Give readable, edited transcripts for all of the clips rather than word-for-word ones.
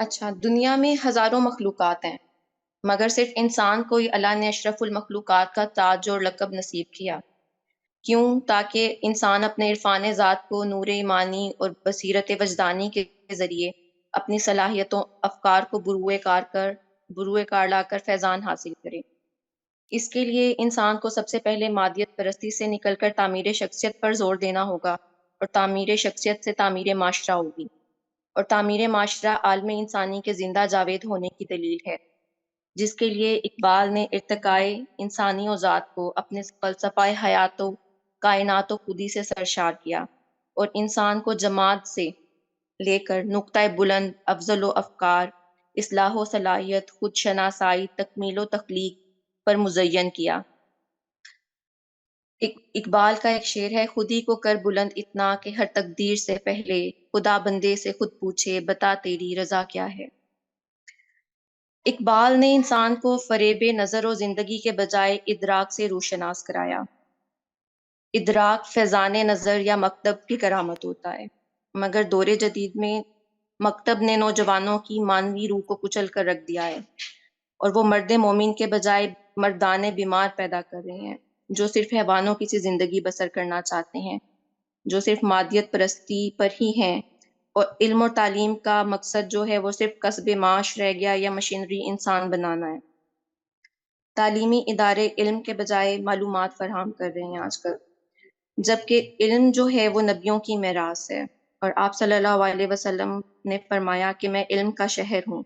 اچھا، دنیا میں ہزاروں مخلوقات ہیں مگر صرف انسان کو ہی اللہ نے اشرف المخلوقات کا تاج اور لقب نصیب کیا۔ کیوں؟ تاکہ انسان اپنے عرفان ذات کو نور ایمانی اور بصیرت وجدانی کے ذریعے اپنی صلاحیتوں افکار کو بروئے کار لا کر فیضان حاصل کرے۔ اس کے لیے انسان کو سب سے پہلے مادیت پرستی سے نکل کر تعمیر شخصیت پر زور دینا ہوگا، اور تعمیر شخصیت سے تعمیر معاشرہ ہوگی، اور تعمیر معاشرہ عالم انسانی کے زندہ جاوید ہونے کی دلیل ہے، جس کے لیے اقبال نے ارتقائے انسانی و ذات کو اپنے فلسفہ حیات و کائنات و خودی سے سرشار کیا، اور انسان کو جماعت سے لے کر نقطۂ بلند افضل و افکار، اصلاح و صلاحیت، خود شناسائی، تکمیل و تخلیق پر مزین کیا۔ اقبال کا ایک شعر ہے: خودی کو کر بلند اتنا کہ ہر تقدیر سے پہلے خدا بندے سے خود پوچھے بتا تیری رضا کیا ہے۔ اقبال نے انسان کو فریب نظر و زندگی کے بجائے ادراک سے روشناس کرایا۔ ادراک فیضان نظر یا مکتب کی کرامت ہوتا ہے، مگر دور جدید میں مکتب نے نوجوانوں کی مانوی روح کو کچل کر رکھ دیا ہے، اور وہ مرد مومن کے بجائے مردان بیمار پیدا کر رہے ہیں، جو صرف حیوانوں کی سی زندگی بسر کرنا چاہتے ہیں، جو صرف مادیت پرستی پر ہی ہیں، اور علم اور تعلیم کا مقصد جو ہے وہ صرف کسب معاش رہ گیا یا مشینری انسان بنانا ہے۔ تعلیمی ادارے علم کے بجائے معلومات فراہم کر رہے ہیں آج کل، جبکہ علم جو ہے وہ نبیوں کی میراث ہے، اور آپ صلی اللہ علیہ وسلم نے فرمایا کہ میں علم کا شہر ہوں۔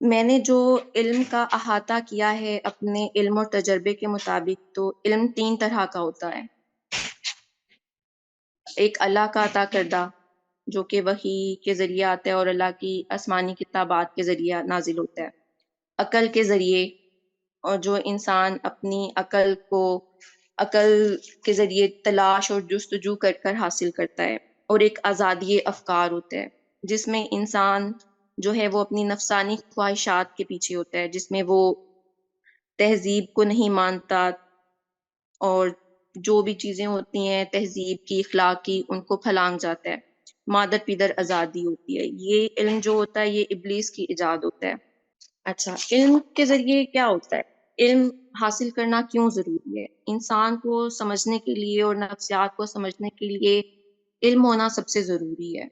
میں نے جو علم کا احاطہ کیا ہے اپنے علم اور تجربے کے مطابق، تو علم تین طرح کا ہوتا ہے۔ ایک اللہ کا عطا کردہ، جو کہ وحی کے ذریعے آتا ہے اور اللہ کی آسمانی کتابات کے ذریعے نازل ہوتا ہے۔ عقل کے ذریعے، اور جو انسان اپنی عقل کے ذریعے تلاش اور جستجو کر کر حاصل کرتا ہے۔ اور ایک آزادی افکار ہوتا ہے، جس میں انسان جو ہے وہ اپنی نفسانی خواہشات کے پیچھے ہوتا ہے، جس میں وہ تہذیب کو نہیں مانتا، اور جو بھی چیزیں ہوتی ہیں تہذیب کی، اخلاق کی، ان کو پھلانگ جاتا ہے۔ مادر پیدر آزادی ہوتی ہے۔ یہ علم جو ہوتا ہے یہ ابلیس کی ایجاد ہوتا ہے۔ اچھا، علم کے ذریعے کیا ہوتا ہے؟ علم حاصل کرنا کیوں ضروری ہے؟ انسان کو سمجھنے کے لیے اور نفسیات کو سمجھنے کے لیے علم ہونا سب سے ضروری ہے۔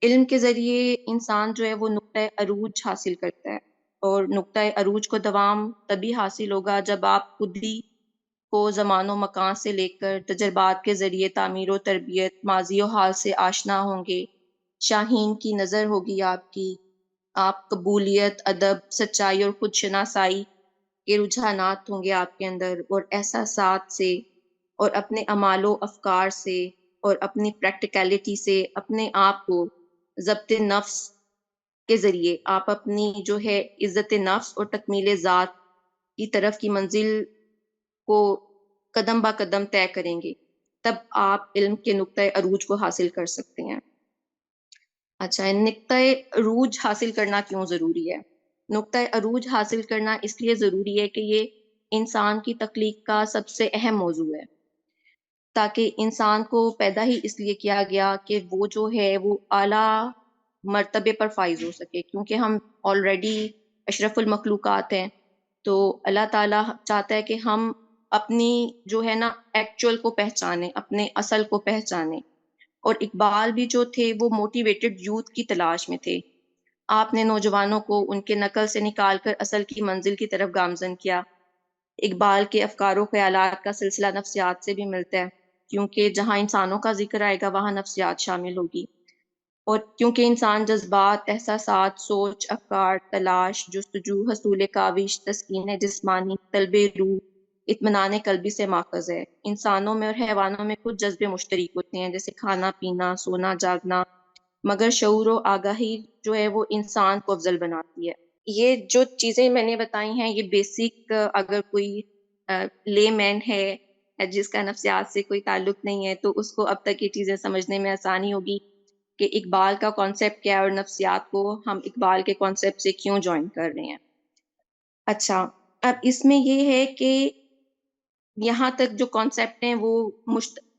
علم کے ذریعے انسان جو ہے وہ نقطۂ عروج حاصل کرتا ہے، اور نقطۂ عروج کو دوام تبھی حاصل ہوگا جب آپ خود ہی کو زمان و مکان سے لے کر تجربات کے ذریعے تعمیر و تربیت ماضی و حال سے آشنا ہوں گے۔ شاہین کی نظر ہوگی آپ کی، آپ قبولیت، ادب، سچائی اور خود شناسائی کے رجحانات ہوں گے آپ کے اندر، اور احساسات سے اور اپنے اعمال و افکار سے اور اپنی پریکٹیکلٹی سے اپنے آپ کو ضبط نفس کے ذریعے آپ اپنی جو ہے عزت نفس اور تکمیل ذات کی طرف کی منزل کو قدم با قدم طے کریں گے، تب آپ علم کے نقطۂ عروج کو حاصل کر سکتے ہیں۔ اچھا، نقطۂ عروج حاصل کرنا کیوں ضروری ہے؟ نقطۂ عروج حاصل کرنا اس لیے ضروری ہے کہ یہ انسان کی تخلیق کا سب سے اہم موضوع ہے، تاکہ انسان کو پیدا ہی اس لیے کیا گیا کہ وہ جو ہے وہ اعلیٰ مرتبے پر فائز ہو سکے، کیونکہ ہم آلریڈی اشرف المخلوقات ہیں۔ تو اللہ تعالیٰ چاہتا ہے کہ ہم اپنی جو ہے نا ایکچول کو پہچانیں، اپنے اصل کو پہچانیں۔ اور اقبال بھی جو تھے وہ موٹیویٹڈ یوتھ کی تلاش میں تھے۔ آپ نے نوجوانوں کو ان کے نقل سے نکال کر اصل کی منزل کی طرف گامزن کیا۔ اقبال کے افکار و خیالات کا سلسلہ نفسیات سے بھی ملتا ہے، کیونکہ جہاں انسانوں کا ذکر آئے گا وہاں نفسیات شامل ہوگی، اور کیونکہ انسان جذبات، احساسات، سوچ، افکار، تلاش، جستجو، حصول کاوش، تسکین جسمانی، طلب روح، اطمینان قلبی سے ماخذ ہے۔ انسانوں میں اور حیوانوں میں کچھ جذبے مشترک ہوتے ہیں، جیسے کھانا پینا، سونا جاگنا، مگر شعور و آگاہی جو ہے وہ انسان کو افضل بناتی ہے۔ یہ جو چیزیں میں نے بتائی ہیں یہ بیسک، اگر کوئی لے مین ہے جس کا نفسیات سے کوئی تعلق نہیں ہے تو اس کو اب تک یہ چیزیں سمجھنے میں آسانی ہوگی کہ اقبال کا کانسیپٹ کیا ہے، اور نفسیات کو ہم اقبال کے کانسیپٹ سے کیوں جوائن کر رہے ہیں۔ اچھا، اب اس میں یہ ہے کہ یہاں تک جو کانسیپٹ ہیں وہ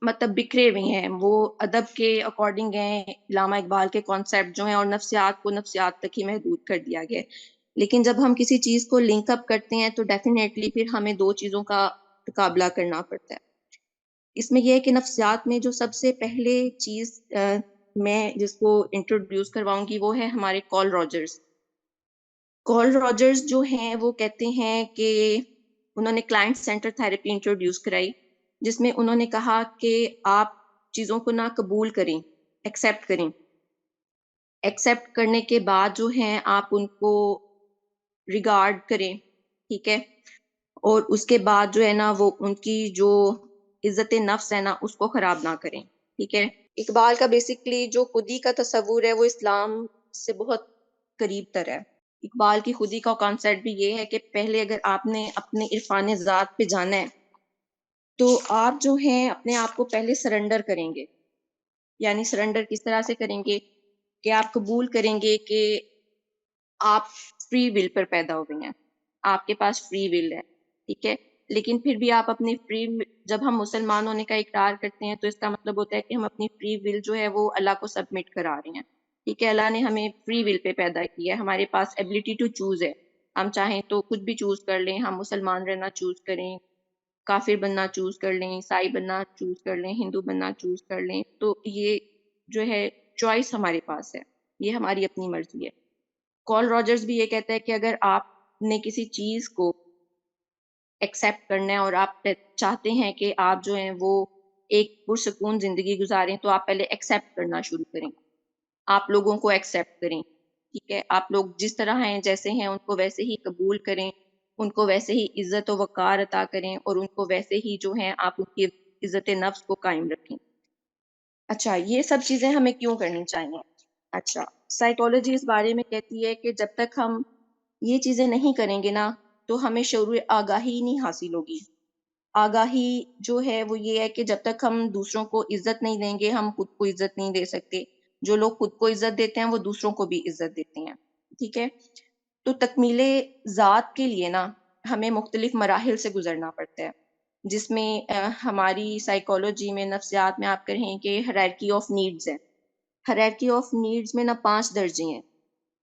مطلب بکھرے ہوئے ہیں، وہ ادب کے اکارڈنگ ہیں، علامہ اقبال کے کانسیپٹ جو ہیں، اور نفسیات کو نفسیات تک ہی محدود کر دیا گیا ہے۔ لیکن جب ہم کسی چیز کو لنک اپ کرتے ہیں تو ڈیفینیٹلی پھر ہمیں دو چیزوں کا تقابلہ کرنا پڑتا ہے۔ اس میں یہ ہے کہ نفسیات میں جو سب سے پہلے چیز میں جس کو انٹروڈیوس کرواؤں گی وہ ہے ہمارے کارل راجرز۔ کارل راجرز جو ہیں وہ کہتے ہیں کہ انہوں نے کلائنٹ سینٹر تھراپی انٹروڈیوس کرائی، جس میں انہوں نے کہا کہ آپ چیزوں کو نہ قبول کریں، ایکسیپٹ کریں، ایکسیپٹ کرنے کے بعد جو ہیں آپ ان کو ریگارڈ کریں، ٹھیک ہے، اور اس کے بعد جو ہے نا وہ ان کی جو عزت نفس ہے نا اس کو خراب نہ کریں، ٹھیک ہے۔ اقبال کا بیسکلی جو خودی کا تصور ہے وہ اسلام سے بہت قریب تر ہے۔ اقبال کی خودی کا کانسیپٹ بھی یہ ہے کہ پہلے اگر آپ نے اپنے عرفان ذات پہ جانا ہے تو آپ جو ہیں اپنے آپ کو پہلے سرنڈر کریں گے۔ یعنی سرنڈر کس طرح سے کریں گے کہ آپ قبول کریں گے کہ آپ فری ول پر پیدا ہوئے ہیں، آپ کے پاس فری ول ہے، ٹھیک ہے، لیکن پھر بھی آپ اپنی جب ہم مسلمان ہونے کا اقرار کرتے ہیں تو اس کا مطلب ہوتا ہے کہ ہم اپنی فری ول جو ہے وہ اللہ کو سبمٹ کرا رہے ہیں، ٹھیک ہے۔ اللہ نے ہمیں فری ول پہ پیدا کیا ہے، ہمارے پاس ایبلٹی ٹو چوز ہے، ہم چاہیں تو کچھ بھی چوز کر لیں، ہم مسلمان رہنا چوز کریں، کافر بننا چوز کر لیں، عیسائی بننا چوز کر لیں، ہندو بننا چوز کر لیں، تو یہ جو ہے چوائس ہمارے پاس ہے، یہ ہماری اپنی مرضی ہے۔ کارل راجرز بھی یہ کہتا ہے کہ اگر آپ نے کسی چیز کو ایکسیپٹ کرنا ہے اور آپ چاہتے ہیں کہ آپ جو ہیں وہ ایک پرسکون زندگی گزاریں تو آپ پہلے ایکسیپٹ کرنا شروع کریں، آپ لوگوں کو ایکسیپٹ کریں، ٹھیک ہے، آپ لوگ جس طرح ہیں جیسے ہیں ان کو ویسے ہی قبول کریں، ان کو ویسے ہی عزت و وقار عطا کریں، اور ان کو ویسے ہی جو ہیں آپ ان کی عزت نفس کو قائم رکھیں۔ اچھا، یہ سب چیزیں ہمیں کیوں کرنی چاہیے؟ اچھا، سائیکالوجی اس بارے میں کہتی ہے کہ جب تک ہم یہ چیزیں نہیں کریں گے نا تو ہمیں شعور آگاہی نہیں حاصل ہوگی۔ آگاہی جو ہے وہ یہ ہے کہ جب تک ہم دوسروں کو عزت نہیں دیں گے ہم خود کو عزت نہیں دے سکتے، جو لوگ خود کو عزت دیتے ہیں وہ دوسروں کو بھی عزت دیتے ہیں، ٹھیک ہے۔ تو تکمیل ذات کے لیے نا ہمیں مختلف مراحل سے گزرنا پڑتا ہے، جس میں ہماری سائیکالوجی میں نفسیات میں آپ کہیں کہ ہیرارکی آف نیڈز ہے۔ ہیرارکی آف نیڈز میں نا 5 درجے ہیں،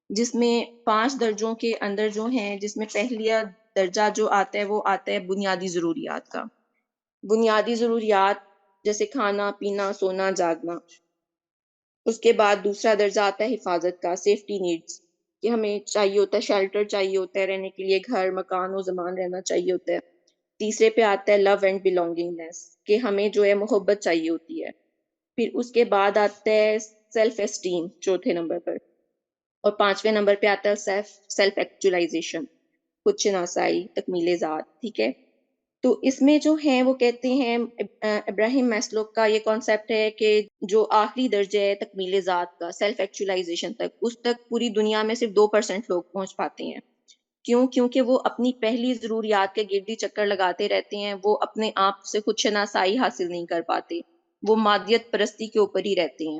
جس میں 5 درجوں کے اندر جو ہیں جس میں پہلا درجہ جو آتا ہے وہ آتا ہے بنیادی ضروریات کا۔ بنیادی ضروریات جیسے کھانا پینا سونا جاگنا۔ اس کے بعد دوسرا درجہ آتا ہے حفاظت کا، سیفٹی نیڈز، کہ ہمیں چاہیے ہوتا ہے شیلٹر، چاہیے ہوتا ہے رہنے کے لیے گھر مکان و زمان رہنا چاہیے ہوتا ہے۔ تیسرے پہ آتا ہے لو اینڈ بلونگنگنیس، کہ ہمیں جو ہے محبت چاہیے ہوتی ہے۔ پھر اس کے بعد آتا ہے سیلف اسٹیم چوتھے نمبر پر، اور 5ویں نمبر پہ آتا ہے سیلف ایکچولائزیشن، خود شناسائی، تکمیل ذات، ٹھیک ہے۔ تو اس میں جو ہیں وہ کہتے ہیں ابراہیم میسلو کا یہ کانسیپٹ ہے کہ جو آخری درجہ ہے تکمیل ذات کا، سیلف ایکچولائزیشن تک، اس تک پوری دنیا میں صرف 2% لوگ پہنچ پاتے ہیں۔ کیوں؟ کیونکہ وہ اپنی پہلی ضروریات کے گردی چکر لگاتے رہتے ہیں، وہ اپنے آپ سے خود شناسائی حاصل نہیں کر پاتے، وہ مادیت پرستی کے اوپر ہی رہتے ہیں۔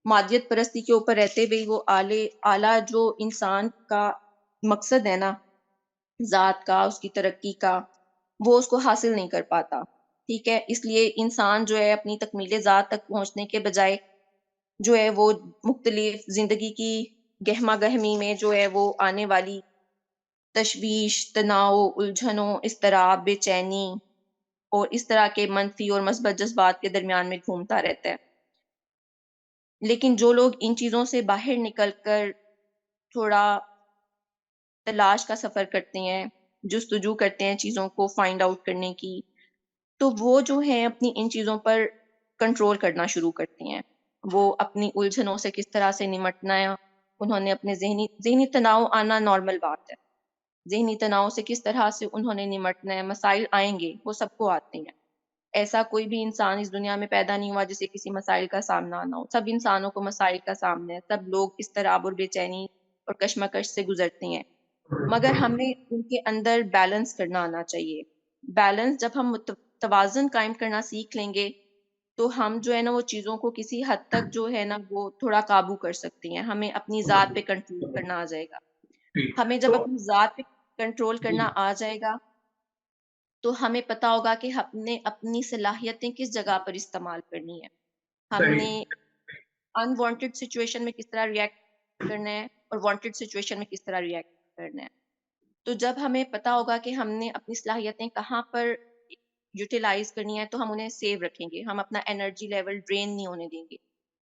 مادیت پرستی کے اوپر رہتے ہوئے وہ اعلیٰ جو انسان کا مقصد ہے نا ذات کا، اس کی ترقی کا، وہ اس کو حاصل نہیں کر پاتا، ٹھیک ہے۔ اس لیے انسان جو ہے اپنی تکمیل ذات تک پہنچنے کے بجائے جو ہے وہ مختلف زندگی کی گہما گہمی میں جو ہے وہ آنے والی تشویش، تناؤ، الجھنوں، اضطراب، بے چینی اور اس طرح کے منفی اور مثبت جذبات کے درمیان میں گھومتا رہتا ہے۔ لیکن جو لوگ ان چیزوں سے باہر نکل کر تھوڑا تلاش کا سفر کرتے ہیں، جستجو کرتے ہیں چیزوں کو فائنڈ آؤٹ کرنے کی، تو وہ جو ہیں اپنی ان چیزوں پر کنٹرول کرنا شروع کرتے ہیں۔ وہ اپنی الجھنوں سے کس طرح سے نمٹنا ہے، انہوں نے اپنے ذہنی تناؤ آنا نارمل بات ہے، ذہنی تناؤ سے کس طرح سے انہوں نے نمٹنا ہے، مسائل آئیں گے، وہ سب کو آتے ہیں۔ ایسا کوئی بھی انسان اس دنیا میں پیدا نہیں ہوا جسے کسی مسائل کا سامنا نہ ہو، سب انسانوں کو مسائل کا سامنا ہے، سب لوگ اضطراب اور بے چینی اور کشمکش سے گزرتے ہیں، مگر ہمیں ان کے اندر بیلنس کرنا آنا چاہیے۔ بیلنس جب ہم توازن قائم کرنا سیکھ لیں گے تو ہم جو ہے نا وہ چیزوں کو کسی حد تک جو ہے نا وہ تھوڑا قابو کر سکتے ہیں، ہمیں اپنی ذات پہ کنٹرول کرنا آ جائے گا۔ ہمیں جب اپنی ذات پہ کنٹرول کرنا آ جائے گا تو ہمیں پتا ہوگا کہ ہم نے اپنی صلاحیتیں کس جگہ پر استعمال کرنی ہے، ہم صحیح، نے انوانٹیڈ سچویشن میں کس طرح ریئیکٹ کرنا ہے اور وانٹیڈ سچویشن میں کس طرح ریئیکٹ کرنا ہے۔ تو جب ہمیں پتا ہوگا کہ ہم نے اپنی صلاحیتیں کہاں پر یوٹیلائز کرنی ہے تو ہم انہیں سیو رکھیں گے، ہم اپنا انرجی لیول ڈرین نہیں ہونے دیں گے،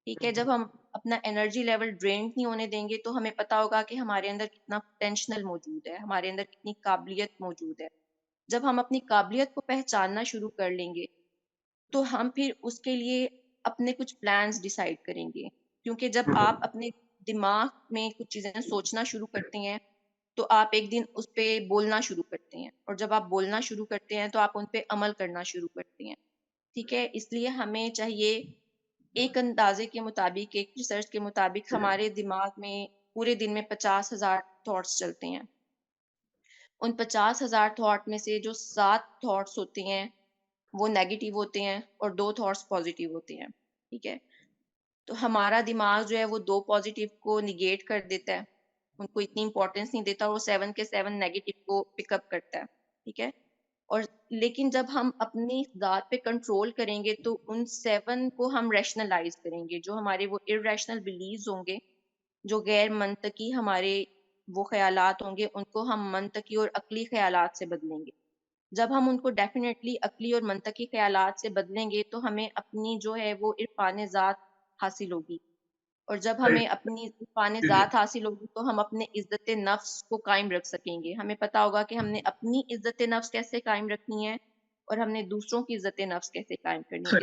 ٹھیک ہے؟ جب ہم اپنا انرجی لیول ڈرین نہیں ہونے دیں گے تو ہمیں پتا ہوگا کہ ہمارے اندر کتنا پوٹینشیل موجود ہے، ہمارے اندر کتنی قابلیت موجود ہے۔ جب ہم اپنی قابلیت کو پہچاننا شروع کر لیں گے تو ہم پھر اس کے لیے اپنے کچھ پلانز ڈیسائیڈ کریں گے، کیونکہ جب آپ اپنے دماغ میں کچھ چیزیں سوچنا شروع کرتے ہیں تو آپ ایک دن اس پہ بولنا شروع کرتے ہیں، اور جب آپ بولنا شروع کرتے ہیں تو آپ ان پہ عمل کرنا شروع کرتے ہیں، ٹھیک ہے؟ اس لیے ہمیں چاہیے ایک اندازے کے مطابق، ایک ریسرچ کے مطابق ہمارے دماغ میں پورے دن میں 50,000 تھاٹس چلتے ہیں۔ ان 50,000 تھاٹ میں سے جو 7 تھاٹس ہوتے ہیں وہ نیگیٹو ہوتے ہیں اور 2 تھاٹس پازیٹیو ہوتے ہیں، ٹھیک ہے؟ تو ہمارا دماغ جو ہے وہ 2 پازیٹیو کو نیگیٹ کر دیتا ہے، ان کو اتنی امپورٹینس نہیں دیتا، اور وہ 7 کے 7 نیگیٹو کو پک اپ کرتا ہے، ٹھیک ہے؟ اور لیکن جب ہم اپنی ذات پہ کنٹرول کریں گے تو ان 7 کو ہم ریشنلائز کریں گے، جو ہمارے وہ irrational beliefs ہوں گے، جو غیر منطقی ہمارے وہ خیالات ہوں گے، ان کو ہم منطقی اور عقلی خیالات سے بدلیں گے۔ جب ہم ان کو ڈیفینیٹلی عقلی اور منطقی خیالات سے بدلیں گے تو ہمیں اپنی جو ہے وہ عرفان ذات حاصل ہوگی، اور جب صحیح، ہمیں اپنی عرفان جی، جی، ذات حاصل ہوگی تو ہم اپنے عزت نفس کو قائم رکھ سکیں گے، ہمیں پتا ہوگا کہ ہم نے اپنی عزت نفس کیسے قائم رکھنی ہے اور ہم نے دوسروں کی عزت نفس کیسے قائم کرنی ہے۔ صحیح۔